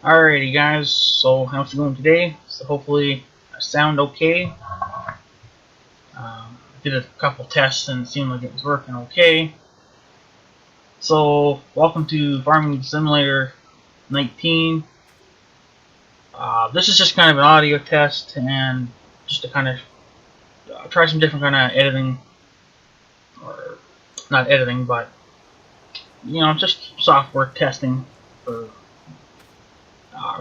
Alrighty guys, so how's it going today? So hopefully I sound okay. Did a couple tests and it seemed like it was working okay. So welcome to Farming Simulator 19. This is just kind of an audio test and just to kind of try some different kind of editing, or not editing, but just software testing for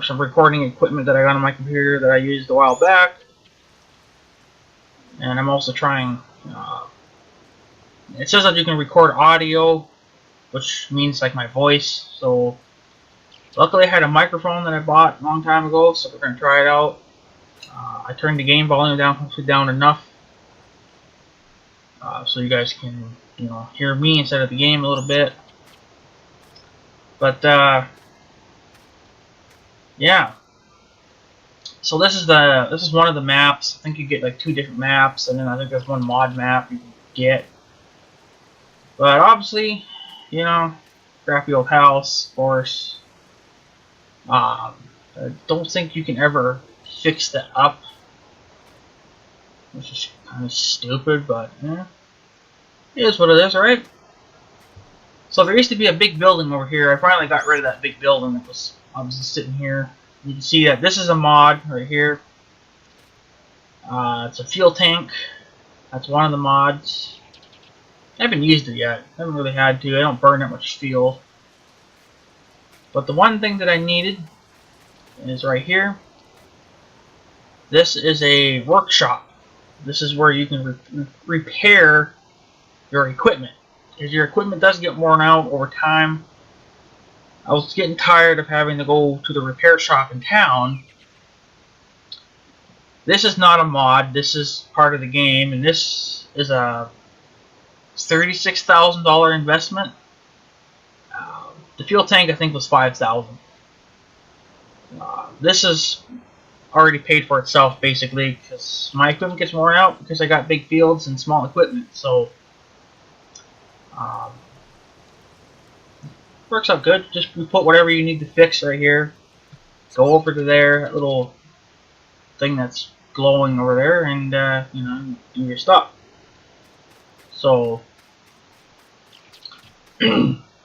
some recording equipment that I got on my computer that I used a while back. And I'm also trying, it says that you can record audio, which means like my voice. So luckily I had a microphone that I bought a long time ago, so we're going to try it out. I turned the game volume down, hopefully down enough, so you guys can hear me instead of the game a little bit. But yeah, so this is one of the maps. I think you get like 2 different maps, and then I think there's one mod map you can get. But obviously, crappy old house, of course. I don't think you can ever fix that up, which is kind of stupid, but yeah, it is what it is, right? So there used to be a big building over here. I finally got rid of that big building that was obviously sitting here. You can see that this is a mod right here. It's a fuel tank. That's one of the mods. I haven't used it yet. I haven't really had to. I don't burn that much fuel. But the one thing that I needed is right here. This is a workshop. This is where you can repair your equipment. Because your equipment does get worn out over time. I was getting tired of having to go to the repair shop in town. This is not a mod. This is part of the game. And this is a $36,000 investment. The fuel tank I think was $5,000. This is already paid for itself basically because my equipment gets worn out because I got big fields and small equipment. So works out good. Just put whatever you need to fix right here. Go over to there, that little thing that's glowing over there, and do your stuff. So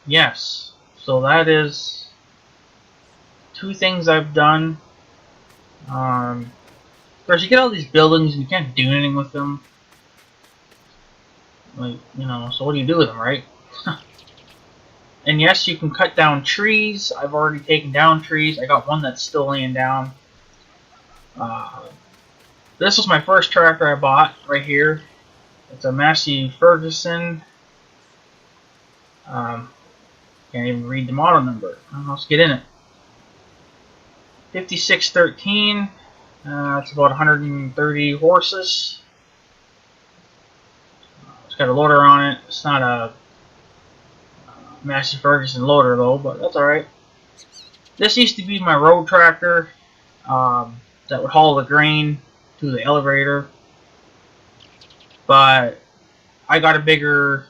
yes, so that is 2 things I've done. Of course, you get all these buildings and you can't do anything with them. Like, so what do you do with them, right? And yes, you can cut down trees. I've already taken down trees. I got one that's still laying down. This was my first tractor I bought right here. It's a Massey Ferguson. Can't even read the model number. Let's get in it. 5613. It's about 130 horses. It's got a loader on it. It's not a Massey Ferguson loader though, but that's alright. This used to be my road tractor that would haul the grain to the elevator, but I got a bigger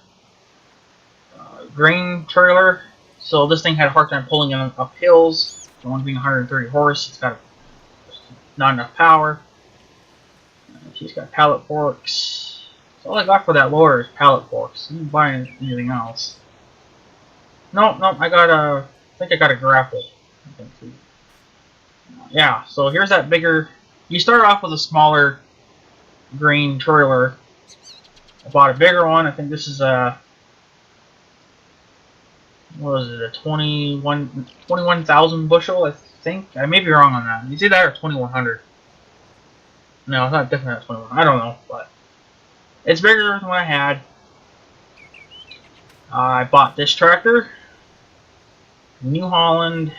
grain trailer, so this thing had a hard time pulling it up hills. The one being 130 horse, it's got not enough power. She's got pallet forks. So all I got for that loader is pallet forks. I didn't buy anything else. Nope, I think I got a grapple. Yeah, so here's that bigger. You start off with a smaller grain trailer. I bought a bigger one. I think this is a, what is it, a 21,000 bushel, I think. I may be wrong on that. It's either that or 2,100. No, it's not definitely not 21. I don't know, but it's bigger than what I had. I bought this tractor. New Holland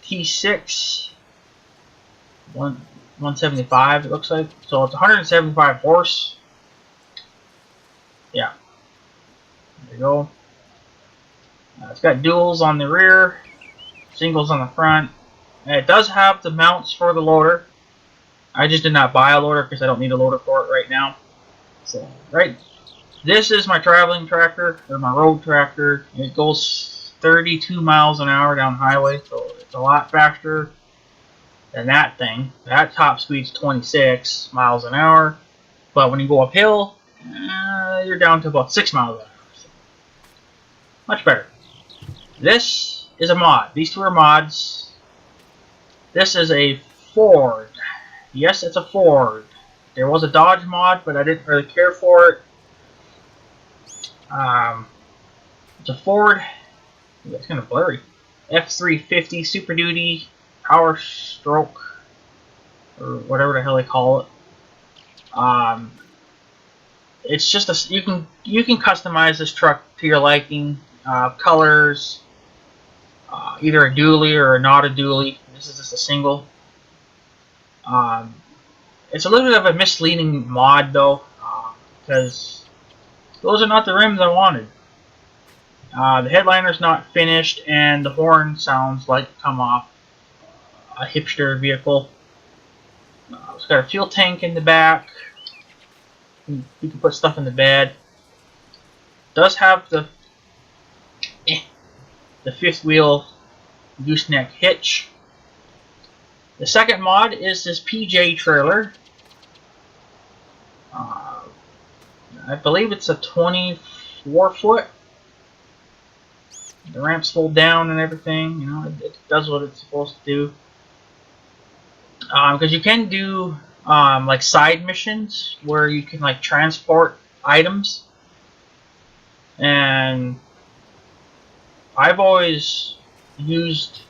T6 175 it looks like. So it's 175 horse. Yeah. There you go. It's got duals on the rear, singles on the front. And it does have the mounts for the loader. I just did not buy a loader because I don't need a loader for it right now. So, right. This is my traveling tractor, or my road tractor. It goes 32 miles an hour down the highway, so It's a lot faster than that thing. That top speed's 26 miles an hour. But when you go uphill, you're down to about 6 miles an hour. So much better. This is a mod. These two are mods. This is a Ford. Yes, it's a Ford. There was a Dodge mod, but I didn't really care for it. It's a Ford. It's kind of blurry. F350 Super Duty Power Stroke, or whatever the hell they call it. It's just a you can customize this truck to your liking. Colors, either a dually or not a dually. This is just a single. It's a little bit of a misleading mod though, because those are not the rims I wanted. The headliner's not finished, and the horn sounds like it come off a hipster vehicle. It's got a fuel tank in the back. You can put stuff in the bed. It does have the fifth wheel gooseneck hitch. The second mod is this PJ trailer. I believe it's a 24-foot. The ramps fold down and everything. You know, it does what it's supposed to do. Because you can do like side missions where you can like transport items, and I've always used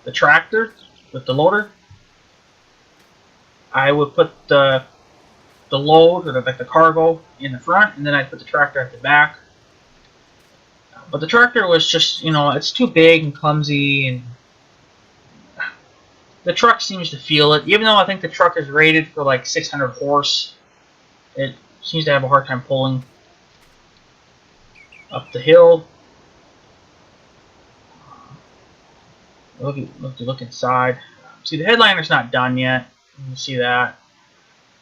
the tractor with the loader. I would put the load, or the cargo, in the front, and then I'd put the tractor at the back. But the tractor was just, you know, it's too big and clumsy, and the truck seems to feel it. Even though I think the truck is rated for like 600 horse, it seems to have a hard time pulling up the hill. Look inside. See, the headliner's not done yet. You can see that.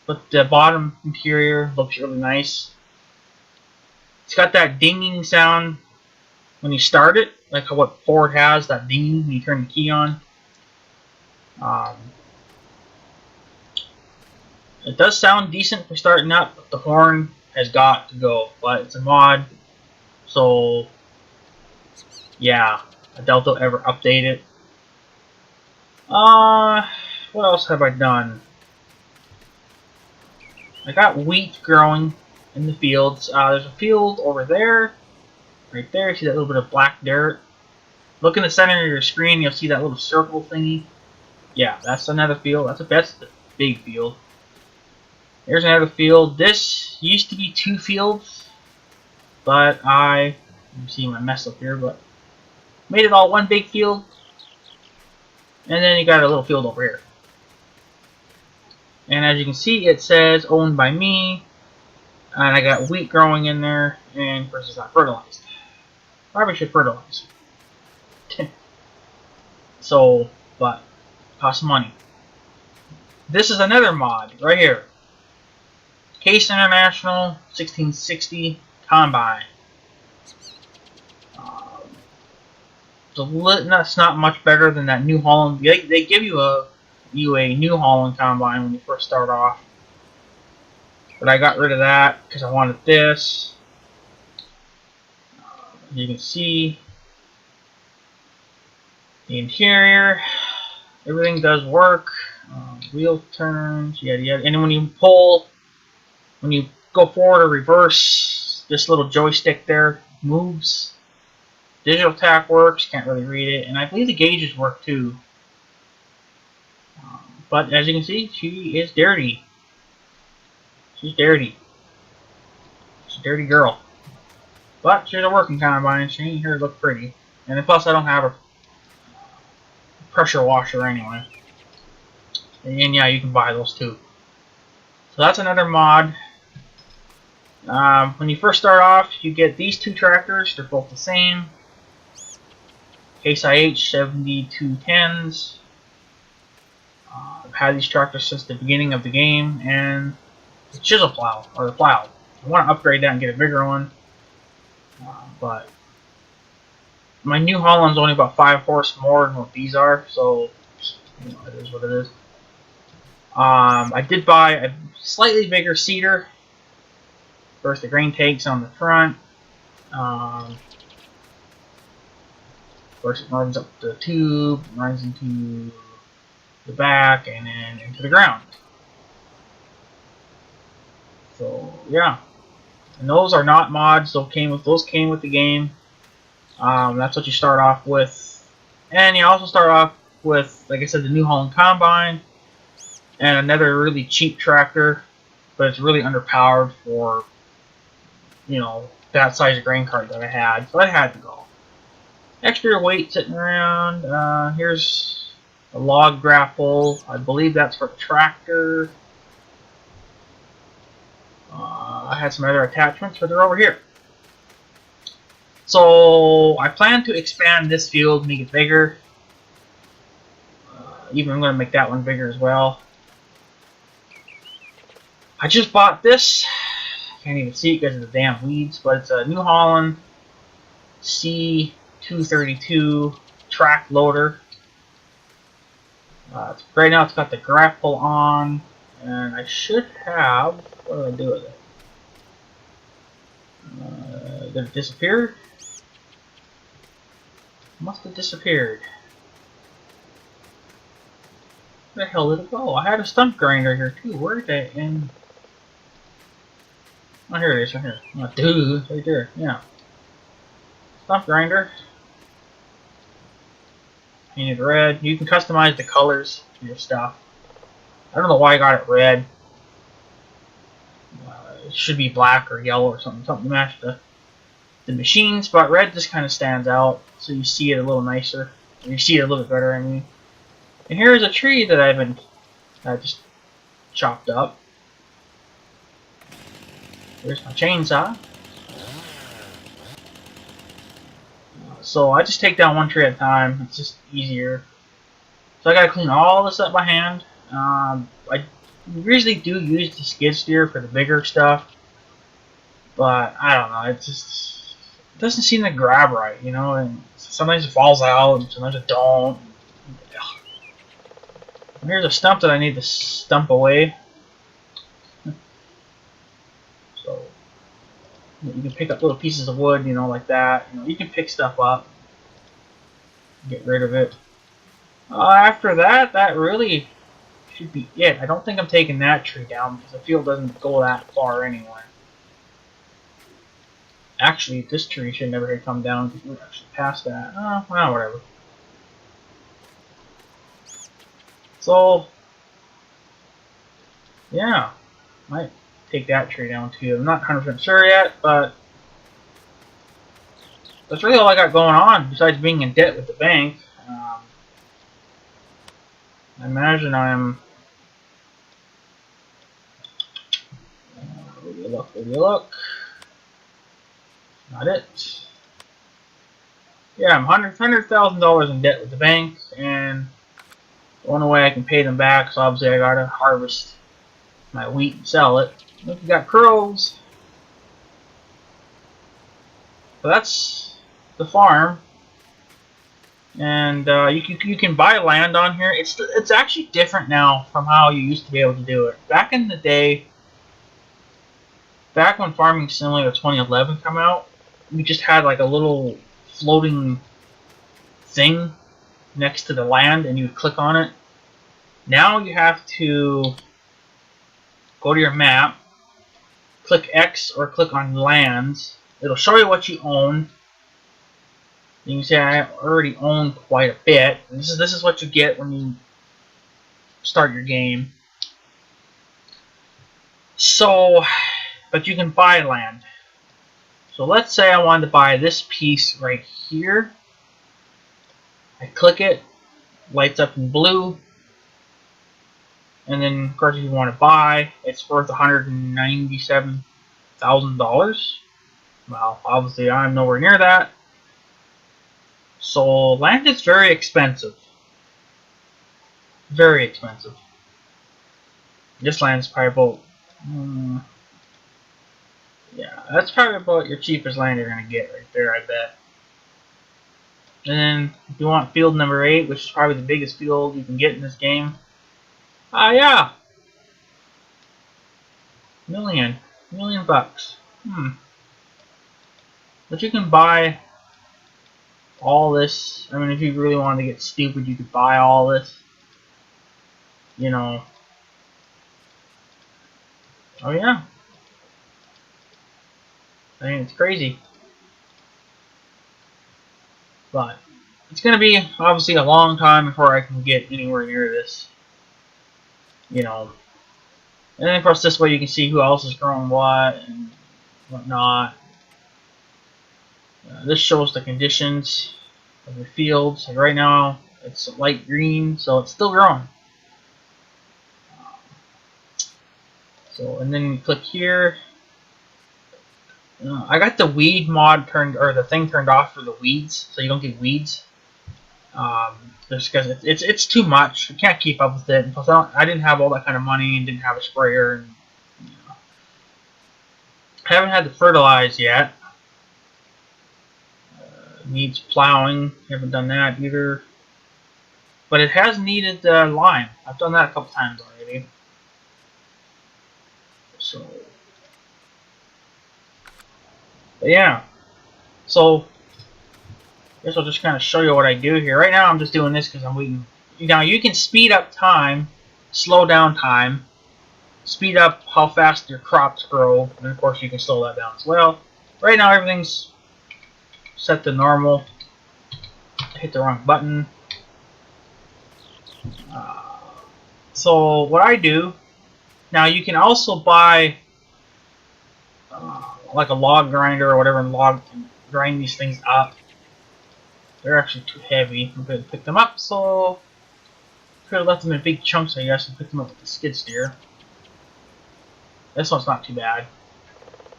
But the bottom interior looks really nice. It's got that dinging sound when you start it, like what Ford has, that ding when you turn the key on. It does sound decent for starting up, but the horn has got to go. But it's a mod, so yeah, I doubt they'll ever update it. What else have I done? I got wheat growing in the fields. There's a field over there, right there. You see that little bit of black dirt? Look in the center of your screen, you'll see that little circle thingy. Yeah, that's another field. That's the big field. Here's another field. This used to be 2 fields, but I'm seeing my mess up here, but made it all one big field. And then you got a little field over here. And as you can see, it says owned by me. And I got wheat growing in there, and of course it's not fertilized. Probably should fertilize. So, but costs money. This is another mod right here. Case International 1660 Combine. That's not much better than that New Holland. They give you a New Holland Combine when you first start off. But I got rid of that because I wanted this. You can see the interior. Everything does work. Wheel turns, yada yada. And when you pull, when you go forward or reverse, this little joystick there moves. Digital tach works, can't really read it. And I believe the gauges work too. But as you can see, she is dirty. She's dirty. She's a dirty girl. But she's a working combine. She ain't here to look pretty. And plus I don't have a pressure washer anyway. And yeah, you can buy those too. So that's another mod. When you first start off, you get these 2 tractors. They're both the same. Case IH 7210s. I've had these tractors since the beginning of the game, and the chisel plow, or the plow. I want to upgrade that and get a bigger one, but my New Holland's only about 5 horse more than what these are, so you know, it is what it is. I did buy a slightly bigger seeder. First, the grain tanks on the front. Of course, it runs up the tube, runs into the back, and then into the ground. So yeah, and those are not mods. Those came with the game. That's what you start off with, and you also start off with, like I said, the New Holland Combine and another really cheap tractor, but it's really underpowered for, you know, that size grain cart that I had, so I had to go. Extra weight sitting around. Here's a log grapple. I believe that's for the tractor. I had some other attachments, but they're over here. So I plan to expand this field, make it bigger. Even I'm going to make that one bigger as well. I just bought this. Can't even see it because of the damn weeds, but it's a New Holland C232 track loader. Right now it's got the grapple on, and I should have, what did I do with it? Did it disappear? Must have disappeared. Where the hell did it go? I had a stump grinder here too. Where did it end? Oh, here it is, right here. Oh, dude, right there. Yeah. Stump grinder. Painted red. You can customize the colors for your stuff. I don't know why I got it red. It should be black or yellow or something to match the machines, but red just kind of stands out, so you see it a little nicer. You see it a little bit better, I mean. And here's a tree that I just chopped up. Here's my chainsaw. So I just take down one tree at a time. It's just easier. So I gotta clean all this up by hand. I usually do use the skid steer for the bigger stuff, but I don't know. It doesn't seem to grab right, you know. And sometimes it falls out, and sometimes it don't. And here's a stump that I need to stump away. So you can pick up little pieces of wood, you know, like that. You know, you can pick stuff up, get rid of it. After that, that really should be it. I don't think I'm taking that tree down because the field doesn't go that far anyway. Actually, this tree should never have come down because we're actually past that. Oh, well, whatever. So, yeah, might take that tree down too. I'm not 100% sure yet, but that's really all I got going on besides being in debt with the bank. I imagine I'm. Where do you look? Where do you look? Not it. Yeah, I'm $100,000 in debt with the bank, and the only way I can pay them back is obviously I gotta harvest my wheat and sell it. Look, you got crows. So that's the farm, and you can buy land on here. It's actually different now from how you used to be able to do it. Back in the day, back when Farming Simulator 2011 came out, we just had like a little floating thing next to the land, and you would click on it. Now you have to go to your map, click X or click on lands. It'll show you what you own. You can say I already own quite a bit. And this is what you get when you start your game. So, but you can buy land. So let's say I wanted to buy this piece right here. I click it, lights up in blue. And then, of course, if you want to buy, it's worth $197,000. Well, obviously, I'm nowhere near that. So, land is very expensive. Very expensive. This land is probably about... yeah, that's probably about your cheapest land you're going to get right there, I bet. And then if you want field number 8, which is probably the biggest field you can get in this game. Yeah. Million bucks. But you can buy all this. I mean, if you really wanted to get stupid, you could buy all this. You know. Oh yeah. I mean, it's crazy. But it's going to be, obviously, a long time before I can get anywhere near this. You know. And then, of course, this way you can see who else is growing what and whatnot. This shows the conditions of the fields. Like right now, it's light green, so it's still growing. So, and then you click here. I got the weed mod turned, or the thing turned off for the weeds, so you don't get weeds. Just because it's too much. I can't keep up with it. And plus, I didn't have all that kind of money and didn't have a sprayer. And, I haven't had to fertilize yet. Needs plowing. Haven't done that either. But it has needed lime. I've done that a couple times already. So, but yeah. So, I guess I'll just kind of show you what I do here. Right now I'm just doing this because I'm waiting. Now you can speed up time, slow down time, speed up how fast your crops grow, and of course you can slow that down as well. Right now everything's set to normal. I hit the wrong button. So what I do, now you can also buy like a log grinder or whatever and grind these things up. They're actually too heavy. I'm going to pick them up, so could have left them in big chunks, I guess, and picked them up with the skid steer. This one's not too bad.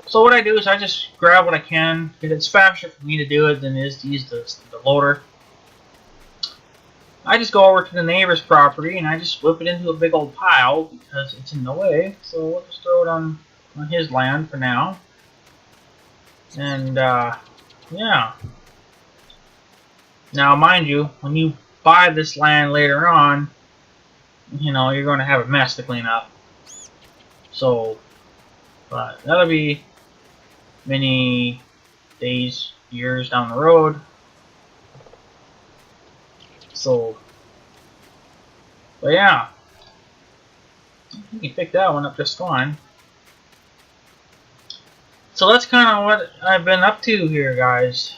So what I do is I just grab what I can, because it's faster for me to do it than it is to use the loader. I just go over to the neighbor's property and I just whip it into a big old pile because it's in the way. So we'll just throw it on his land for now. And yeah. Now mind you, when you buy this land later on, you know, you're going to have a mess to clean up. So, but that'll be many days, years down the road. So, but yeah, you can pick that one up just fine. So that's kind of what I've been up to here, guys.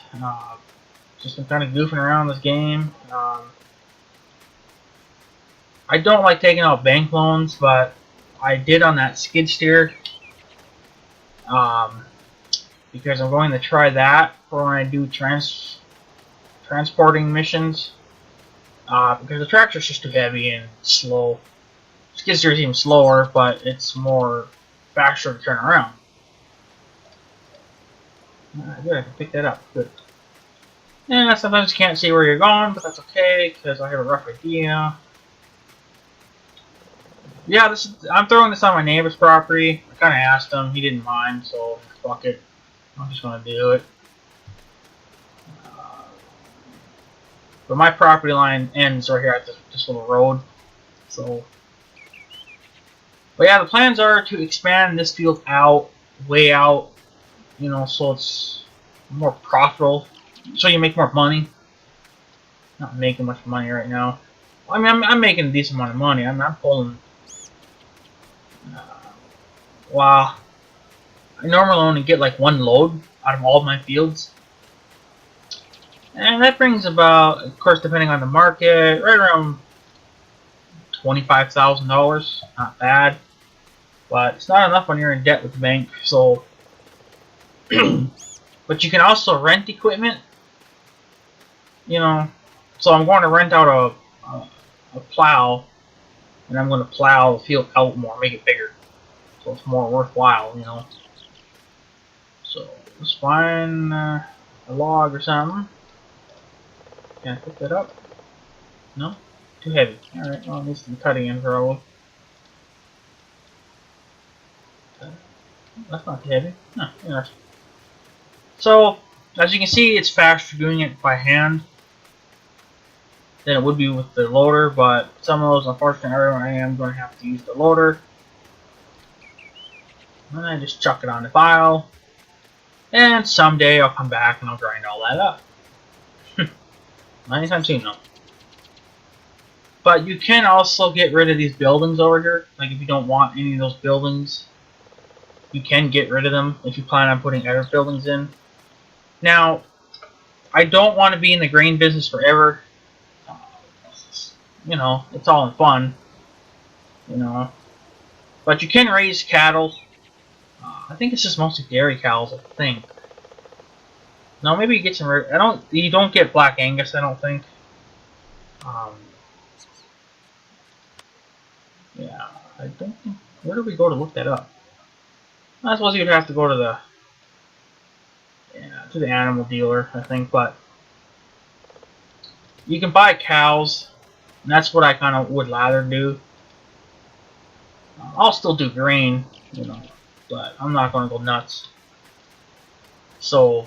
Just been kind of goofing around this game. I don't like taking out bank loans, but I did on that skid steer. Because I'm going to try that for when I do transporting missions. Because the tractor's just too heavy and slow. Skid steer is even slower, but it's more faster to turn around. Good, I can pick that up. Good. And sometimes you can't see where you're going, but that's okay because I have a rough idea. Yeah, I'm throwing this on my neighbor's property. I kind of asked him, he didn't mind, so fuck it. I'm just gonna do it. But my property line ends right here at this little road. So, but yeah, the plans are to expand this field out, way out, you know, so it's more profitable, so you make more money. Not making much money right now. I mean, I'm making a decent amount of money. I'm pulling. Wow. I normally only get like one load out of all of my fields. And that brings about, of course, depending on the market, right around $25,000. Not bad. But it's not enough when you're in debt with the bank. So, but you can also rent equipment. You know, so I'm going to rent out a plow. And I'm going to plow the field out more, make it bigger. So it's more worthwhile, you know. So let's find a log or something. Can I pick that up? No? Too heavy. Alright, well, it needs to be cutting in probably. That's not too heavy. No, interesting. So, as you can see, it's faster doing it by hand. than it would be with the loader, but some of those, unfortunately, I am going to have to use the loader. And I just chuck it on the pile, and someday I'll come back and I'll grind all that up. Not anytime soon, though. But you can also get rid of these buildings over here. Like, if you don't want any of those buildings, you can get rid of them if you plan on putting other buildings in. Now, I don't want to be in the grain business forever. You know, it's all in fun. You know. But you can raise cattle. I think it's just mostly dairy cows, I think. No, maybe you get some. You don't get Black Angus, I don't think. Yeah, I don't think. Where do we go to look that up? I suppose you'd have to go to the animal dealer, I think. But you can buy cows, and that's what I kind of would rather do. I'll still do grain, you know, but I'm not going to go nuts. So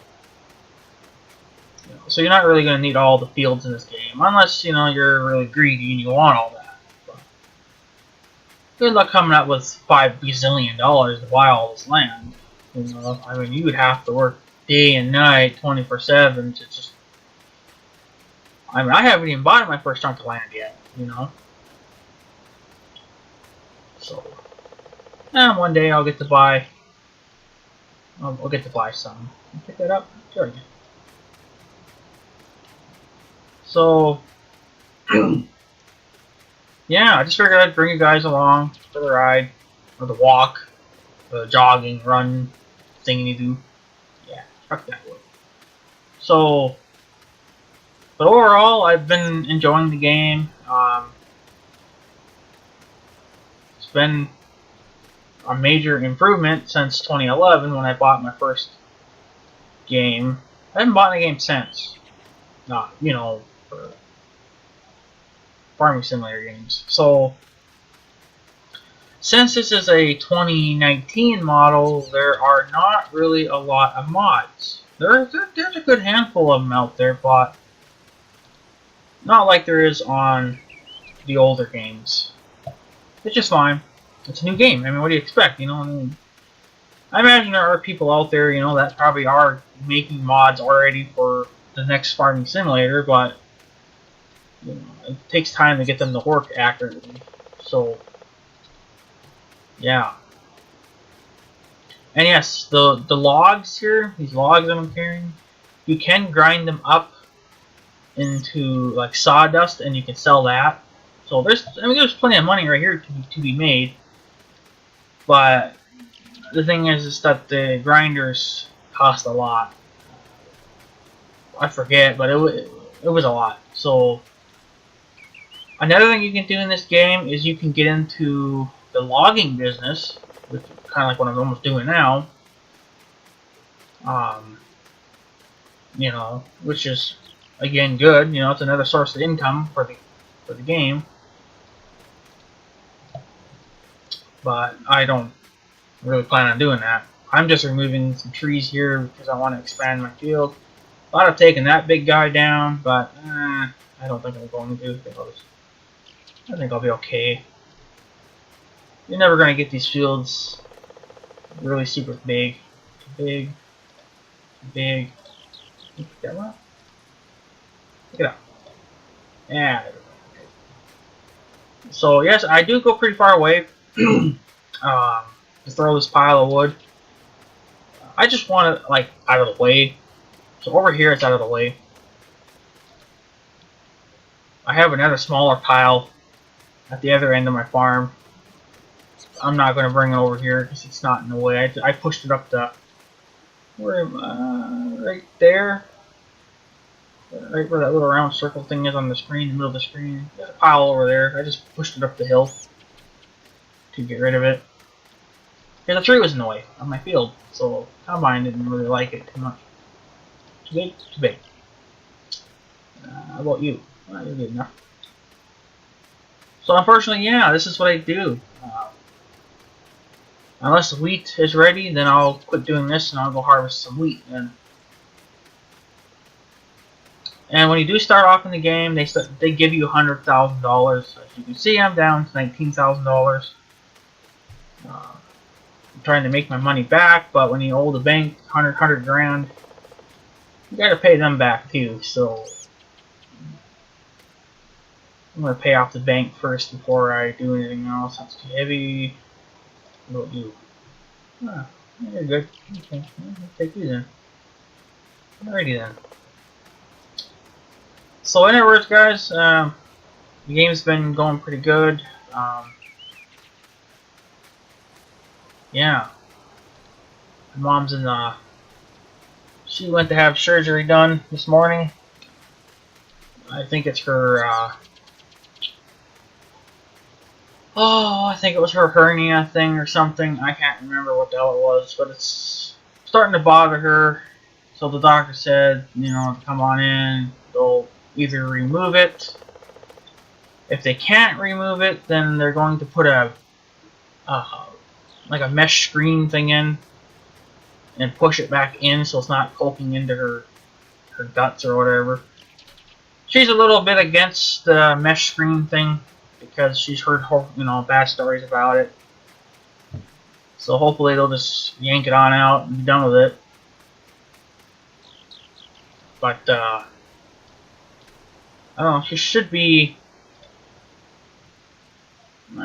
you're not really going to need all the fields in this game, unless, you know, you're really greedy and you want all that. But good luck coming up with $5 bazillion to buy all this land. You know, I mean, you would have to work day and night, 24/7 to just. I mean, I haven't even bought my first chunk of land yet, you know. So, and one day I'll get to buy. I'll get to buy some. Pick that up. Sure. So, yeah, I just figured I'd bring you guys along for the ride, or the walk, the jogging, run, thingy do. Yeah, fuck that wood. So, but overall, I've been enjoying the game. It's been a major improvement since 2011 when I bought my first game. I haven't bought a game since. Not, you know, for farming simulator games. So, since this is a 2019 model, there are not really a lot of mods. There's a good handful of them out there, but not like there is on the older games. It's just fine. It's a new game. I mean, what do you expect? You know, I imagine there are people out there, you know, that probably are making mods already for the next farming simulator, but you know, it takes time to get them to work accurately. So, yeah. And yes, the logs here, these logs that I'm carrying, you can grind them up into like sawdust, and you can sell that. So there's plenty of money right here to be made. But the thing is that the grinders cost a lot. I forget, but it was a lot. So another thing you can do in this game is you can get into the logging business, which is kind of like what I'm almost doing now. You know, which is again good. You know, it's another source of income for the game. But I don't really plan on doing that. I'm just removing some trees here because I want to expand my field. Thought of taking that big guy down, but I don't think I'm going to because I think I'll be okay. You're never going to get these fields really super big. Big. Big. Pick that one up. Pick it up. Yeah. So yes, I do go pretty far away to throw this pile of wood. I just want it like out of the way. So over here it's out of the way. I have another smaller pile at the other end of my farm. I'm not going to bring it over here because it's not in the way. I pushed it up the right there. Right where that little round circle thing is on the screen, in the middle of the screen. There's a pile over there. I just pushed it up the hill to get rid of it. And the tree was in the way on my field, so Combine didn't really like it too much. Too big? Too big. How about you? Well, you're good enough. So unfortunately, yeah, this is what I do. Unless the wheat is ready, then I'll quit doing this and I'll go harvest some wheat. And when you do start off in the game, they give you $100,000. As you can see, I'm down to $19,000. I'm trying to make my money back, but when you owe the bank 100 grand, you gotta pay them back too. So I'm gonna pay off the bank first before I do anything else. That's too heavy. What about you? Ah, you're good. Okay, I'll take you then. Alrighty then. So in other words, guys, the game's been going pretty good. Yeah. My mom's in she went to have surgery done this morning. I think it's her, I think it was her hernia thing or something. I can't remember what the hell it was, but it's starting to bother her. So the doctor said, you know, to come on in. They'll either remove it. If they can't remove it, then they're going to put like a mesh screen thing in and push it back in so it's not poking into her guts or whatever. She's a little bit against the mesh screen thing because she's heard, you know, bad stories about it. So hopefully they'll just yank it on out and be done with it. But I don't know. She should be.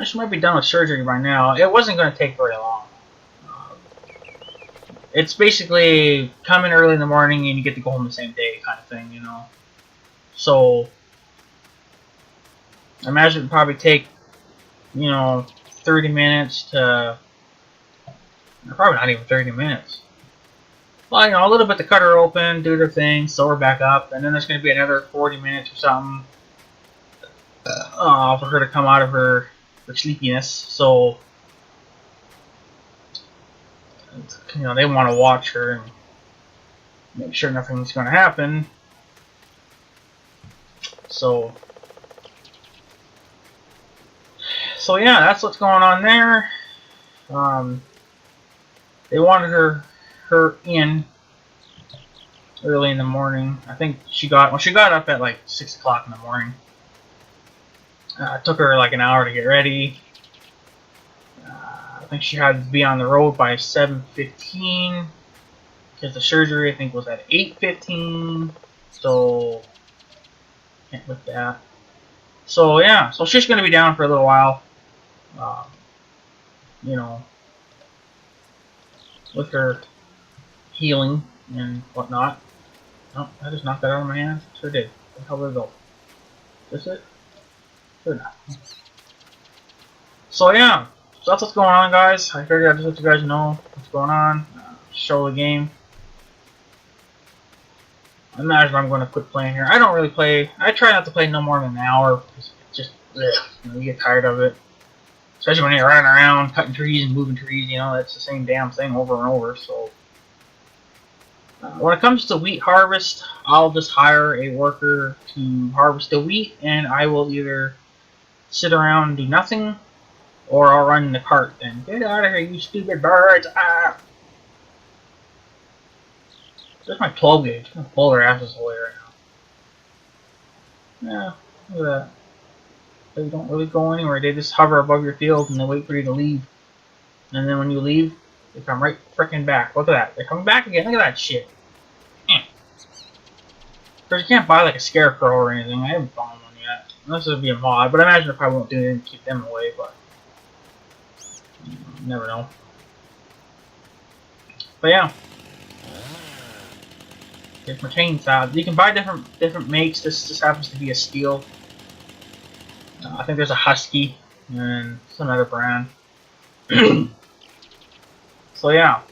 She might be done with surgery by now. It wasn't going to take very long. It's basically come in early in the morning and you get to go home the same day kind of thing, you know. So I imagine it'd probably take, you know, 30 minutes to, probably not even 30 minutes. Well, you know, a little bit to cut her open, do their thing, sew her back up, and then there's going to be another 40 minutes or something for her to come out of her sleepiness. So, you know, they want to watch her and make sure nothing's going to happen. So yeah, that's what's going on there. They wanted her in early in the morning. I think she got up at like 6 o'clock in the morning. It took her like an hour to get ready. I think she had to be on the road by 7:15 because the surgery I think was at 8:15. So can't with that. So yeah, so she's gonna be down for a little while. You know, with her healing and whatnot. Oh, I just knocked that out of my hand. Sure did. Where the hell did it go? Is this it? Sure not. So yeah, so that's what's going on, guys. I figured I'd just let you guys know what's going on. Show the game. I imagine I'm going to quit playing here. I don't really play. I try not to play no more than an hour because it's just, you know, you get tired of it. Especially when you're running around, cutting trees and moving trees, you know, it's the same damn thing over and over. So when it comes to wheat harvest, I'll just hire a worker to harvest the wheat, and I will either sit around and do nothing, or I'll run in the cart and get out of here, you stupid birds! Ah! There's my 12 gauge. I'm gonna pull their asses away right now. Yeah, look at that. They don't really go anywhere. They just hover above your field and they wait for you to leave. And then when you leave, they come right frickin' back. Look at that. They're coming back again. Look at that shit. Because you can't buy like a scarecrow or anything. I haven't found one yet. Unless it would be a mod. But I imagine it probably won't do anything to keep them away. But you never know. But yeah. Different chainsaws. You can buy different makes. This just happens to be a steel. I think there's a Husky and some other brand. So yeah.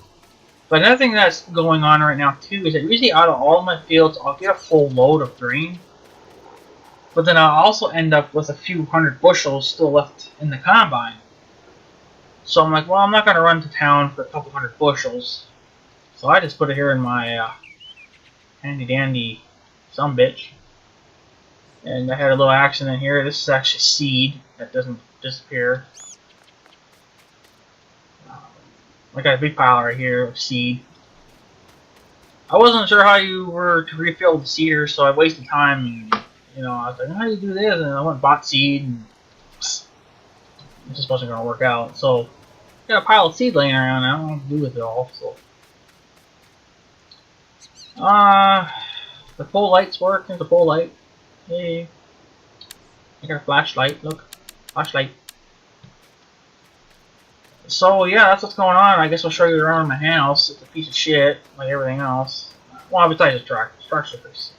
But another thing that's going on right now too is that usually out of all of my fields I'll get a full load of grain. But then I'll also end up with a few hundred bushels still left in the combine. So I'm like, well, I'm not going to run to town for a couple hundred bushels. So I just put it here in my handy dandy sumbitch. And I had a little accident here. This is actually seed that doesn't disappear. I got a big pile right here of seed. I wasn't sure how you were to refill the seeder, so I wasted time. And, you know, I was like, how do you do this? And I went and bought seed, and it just wasn't going to work out. So, got a pile of seed laying around. I don't know what to do with it all. So, the pole lights work. There's a pole light. Hey, I got a flashlight. Look, flashlight. So yeah, that's what's going on. I guess I'll show you around my house. It's a piece of shit, like everything else. Well, besides the truck. The truck's pretty sick.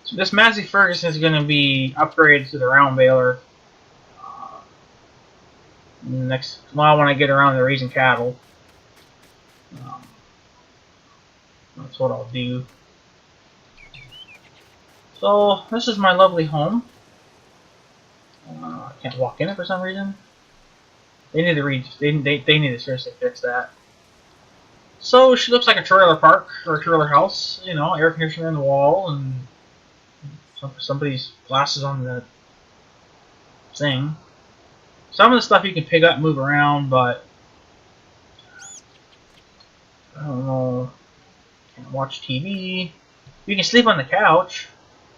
So this Massey Ferguson is going to be upgraded to the round baler. Next, well, when I get around to raising cattle, um, that's what I'll do. So this is my lovely home. I can't walk in it for some reason. They need to they need to seriously fix that. So she looks like a trailer park or a trailer house. You know, air conditioner in the wall and somebody's glasses on the thing. Some of the stuff you can pick up and move around, but I don't know. Can't watch TV. You can sleep on the couch,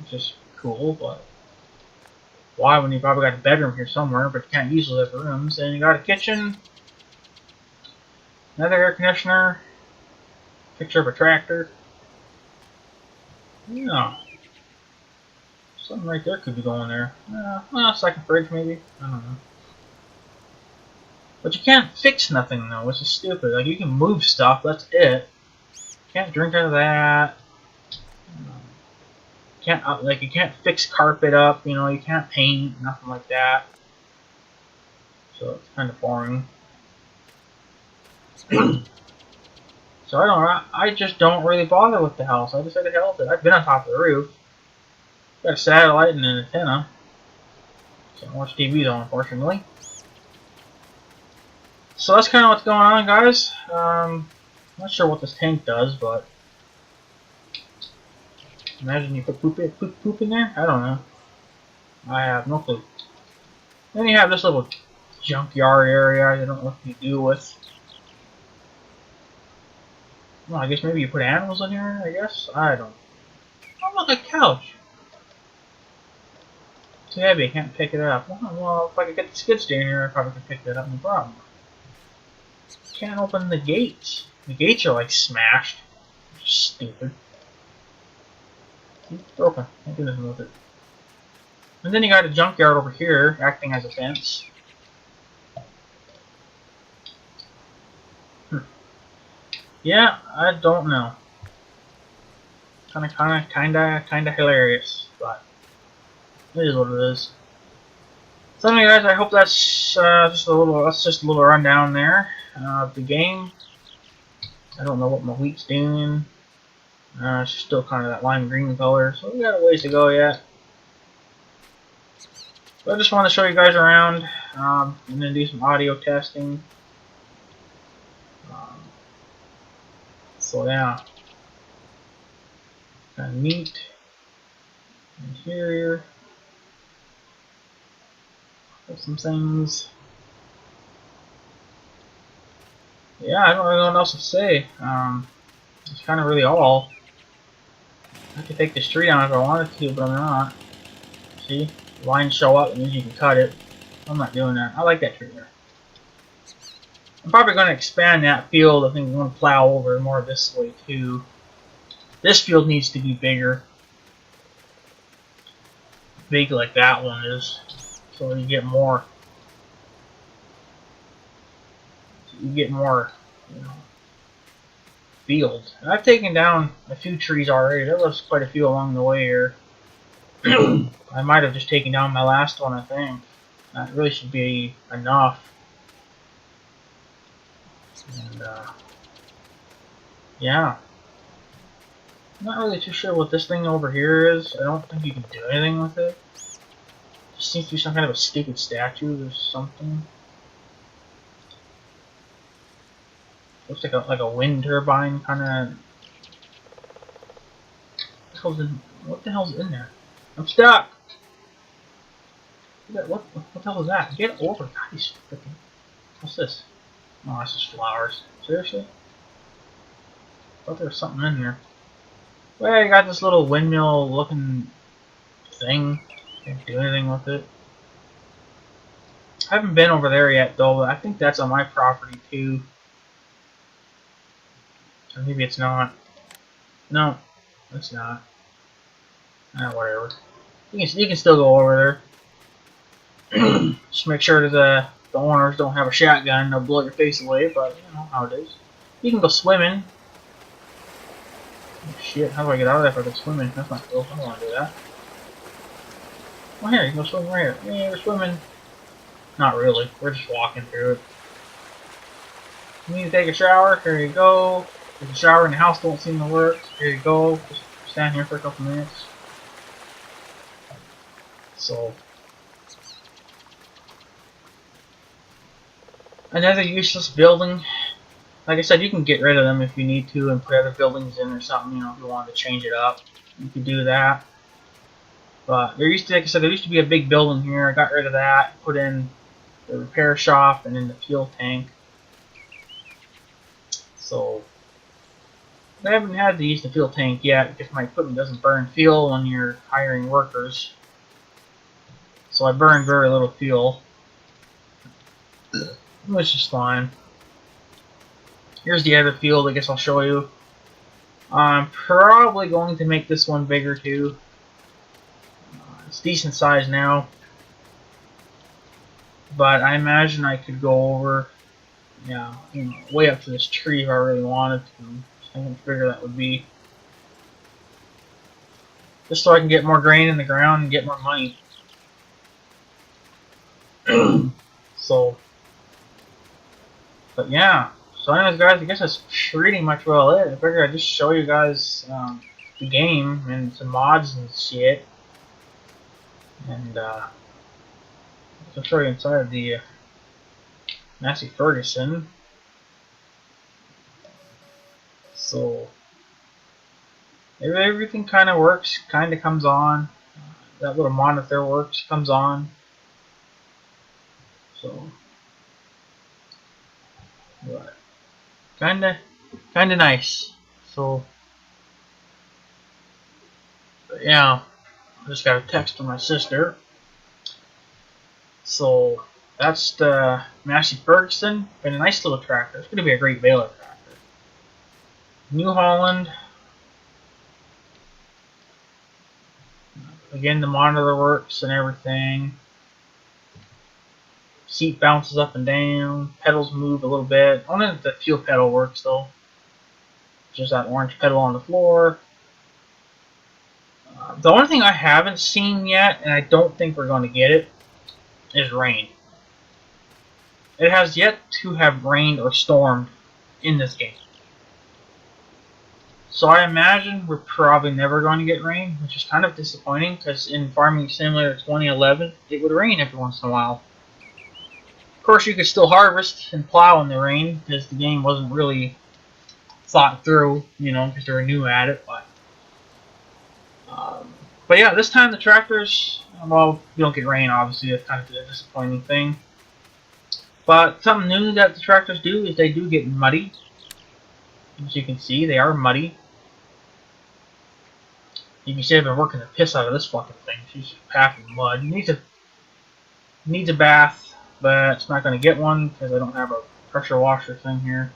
which is cool, but why when you probably got a bedroom here somewhere, but you can't use those other rooms? And you got a kitchen, another air conditioner, picture of a tractor. Yeah. Something right there could be going there. Well, second fridge maybe. I don't know. But you can't fix nothing though, which is stupid. Like you can move stuff, that's it. Can't drink out of that. Can't like you can't fix carpet up. You know, you can't paint, nothing like that. So it's kind of boring. So I just don't really bother with the house. I just say the hell with it. I've been on top of the roof. Got a satellite and an antenna. Can't watch TV though, unfortunately. So that's kind of what's going on, guys. Not sure what this tank does, but imagine you put poop in there. I don't know. I have no clue. Then you have this little junkyard area. I don't know what you do with. Well, I guess maybe you put animals in here. I guess I don't. Oh, look, a couch. Too heavy. I can't pick it up. Well, if I could get the skid steer in here, I probably could pick that up. No problem. Can't open the gates. The gates are like smashed. Stupid. It's broken. Can't do nothing with it. And then you got a junkyard over here acting as a fence. Yeah, I don't know. Kinda hilarious, but it is what it is. So anyway, guys, I hope that's just a little rundown there of the game. I don't know what my wheat's doing. It's still kind of that lime green color, so we got a ways to go yet. But I just wanted to show you guys around, and then do some audio testing. So yeah, kind of neat. Interior. Got some things. Yeah, I don't really know what else to say. It's kind of really all. I could take the street down if I wanted to, but I'm not. See? Lines show up, it means you can cut it. I'm not doing that. I like that tree there. I'm probably going to expand that field. I think I'm going to plow over more this way too. This field needs to be bigger. Big like that one is. So you get more. You get more, you know, field. And I've taken down a few trees already. There was quite a few along the way here. I might have just taken down my last one, I think. That really should be enough. And, yeah. I'm not really too sure what this thing over here is. I don't think you can do anything with it. It just seems to be some kind of a stupid statue or something. Looks like a wind turbine kind of. What the hell's in there? I'm stuck. What the hell is that? Get over, God, he's freaking. What's this? Oh, that's just flowers. Seriously? thought there was something in there. Well, you got this little windmill looking thing. Can't do anything with it. I haven't been over there yet though, but I think that's on my property too. Or maybe it's not. No, it's not. Whatever. You can still go over there. Just make sure that the owners don't have a shotgun and they'll blow your face away, but you know how it is. You can go swimming. Oh, shit, how do I get out of there if I go swimming? That's not cool. I don't want to do that. Well, here, you can go swimming right here. Yeah, we're swimming. Not really. We're just walking through it. You need to take a shower? Here you go. Take a shower in the house don't seem to work. Here you go. Just stand here for a couple minutes. So, another useless building. Like I said, you can get rid of them if you need to and put other buildings in or something. You know, if you wanted to change it up, you could do that. But there used to, like I said, there used to be a big building here. I got rid of that. Put in the repair shop and then the fuel tank. So I haven't had to use the fuel tank yet because my equipment doesn't burn fuel when you're hiring workers. So I burn very little fuel, which is fine. Here's the other field. I guess I'll show you. I'm probably going to make this one bigger too. It's decent size now, but I imagine I could go over, yeah, you know, way up to this tree if I really wanted to. How much bigger that would be, just so I can get more grain in the ground and get more money. So, but yeah. So anyways, guys, I guess that's pretty much well it. I figured I'd just show you guys the game and some mods and shit. And I'll show you inside the Massey Ferguson. So everything kind of works, kind of comes on. That little monitor works, comes on. So, but kinda nice. So, but yeah, I just got a text from my sister. So that's the Massey Ferguson. Been a nice little tractor. It's gonna be a great baler tractor. New Holland. Again, the monitor works and everything. Seat bounces up and down. Pedals move a little bit. Only the fuel pedal works though. Just that orange pedal on the floor. The only thing I haven't seen yet, and I don't think we're going to get it, is rain. It has yet to have rained or stormed in this game. So I imagine we're probably never going to get rain, which is kind of disappointing because in Farming Simulator 2011, it would rain every once in a while. Of course, you could still harvest and plow in the rain because the game wasn't really thought through, you know, because they were new at it. But yeah, this time the tractors, well, you don't get rain, obviously. That's kind of a disappointing thing. But something new that the tractors do is they do get muddy. As you can see, they are muddy. You can see I've been working the piss out of this fucking thing. She's packing mud. It needs a bath, but it's not going to get one because I don't have a pressure washer thing here.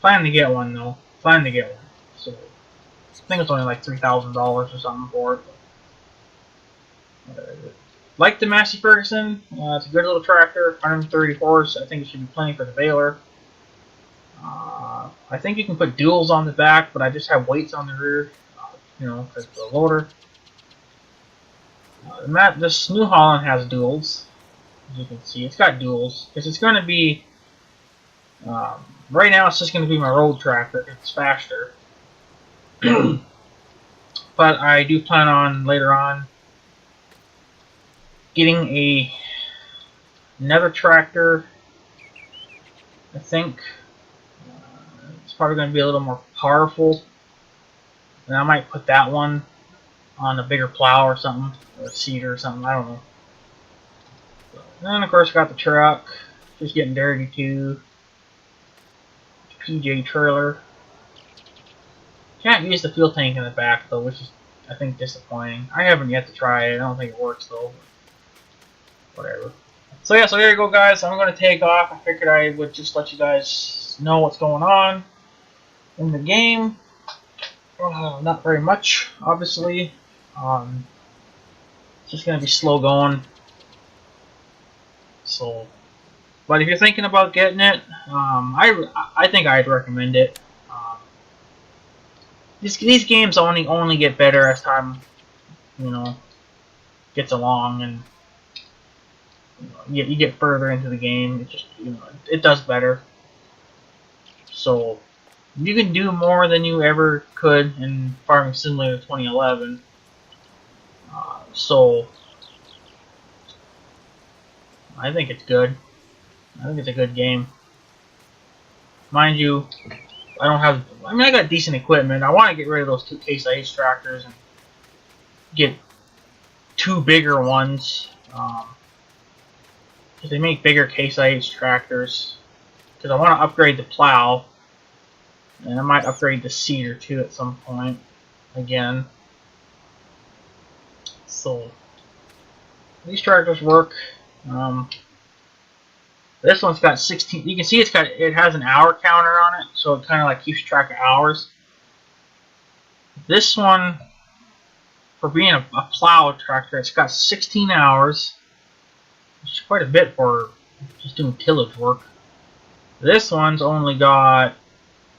Plan to get one though. Plan to get one. So I think it's only like $3,000 or something for it. Like the Massey Ferguson, it's a good little tractor, 130 horse. I think it should be plenty for the baler. I think you can put duals on the back, but I just have weights on the rear, you know, because the loader. This New Holland has duals, as you can see. It's got duals because it's going to be. Right now, it's just going to be my road tractor. It's faster. But I do plan on later on getting another tractor. I think it's probably going to be a little more powerful, and I might put that one on a bigger plow or something, or a seeder or something. I don't know. And then of course got the truck, just getting dirty too. PJ trailer. Can't use the fuel tank in the back though, which is, I think, disappointing. I haven't yet to try it. I don't think it works though. Whatever. So yeah, so there you go, guys. I'm going to take off. I figured I would just let you guys know what's going on in the game. Not very much, obviously. It's just going to be slow going. So, but if you're thinking about getting it, I think I'd recommend it. These games only get better as time, gets along, and you get further into the game. It just it does better. So you can do more than you ever could in Farming Simulator 2011. So I think it's good. I think it's a good game. Mind you, I got decent equipment. I want to get rid of those 2 Case IH tractors and get 2 bigger ones. Because they make bigger Case IH tractors. Because I want to upgrade the plow. And I might upgrade the seeder too at some point. Again. So these tractors work. This one's got 16. You can see it has an hour counter on it, so it kind of like keeps track of hours. This one, for being a plow tractor, it's got 16 hours, which is quite a bit for just doing tillage work. This one's only got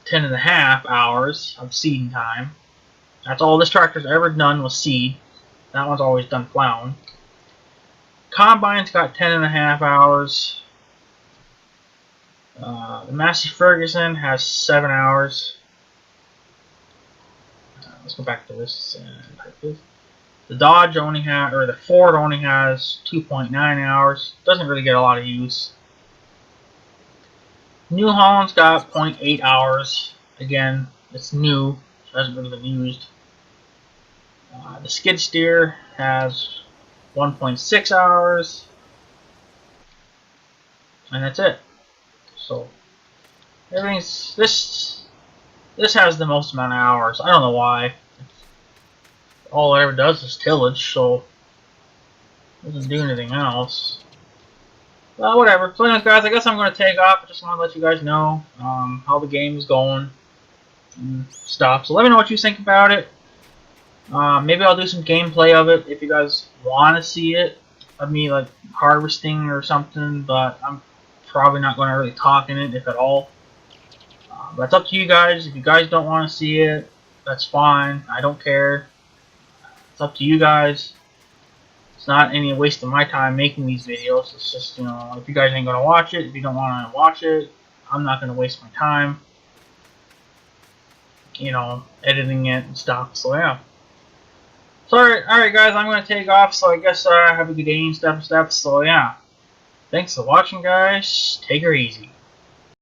10.5 hours of seeding time. That's all this tractor's ever done was seed. That one's always done plowing. Combine's got 10.5 hours. The Massey Ferguson has 7 hours. Let's go back to this and type this. The Dodge only has, or the Ford only has 2.9 hours. Doesn't really get a lot of use. New Holland's got 0.8 hours. Again, it's new, so it hasn't really been used. The Skid Steer has 1.6 hours. And that's it. So everything's this has the most amount of hours. I don't know why. All it ever does is tillage, so it doesn't do anything else. Well, whatever. So anyways, guys, I guess I'm going to take off. I just want to let you guys know how the game is going and stuff. So let me know what you think about it. Maybe I'll do some gameplay of it if you guys want to see it. Of me like harvesting or something, but I'm probably not going to really talk in it, if at all. But it's up to you guys. If you guys don't want to see it, that's fine. I don't care. It's up to you guys. It's not any waste of my time making these videos. It's just, if you guys ain't going to watch it, if you don't want to watch it, I'm not going to waste my time, editing it and stuff. So, yeah. So, alright guys, I'm going to take off. So, I guess have a good day and stuff. So, yeah. Thanks for watching, guys. Take her easy.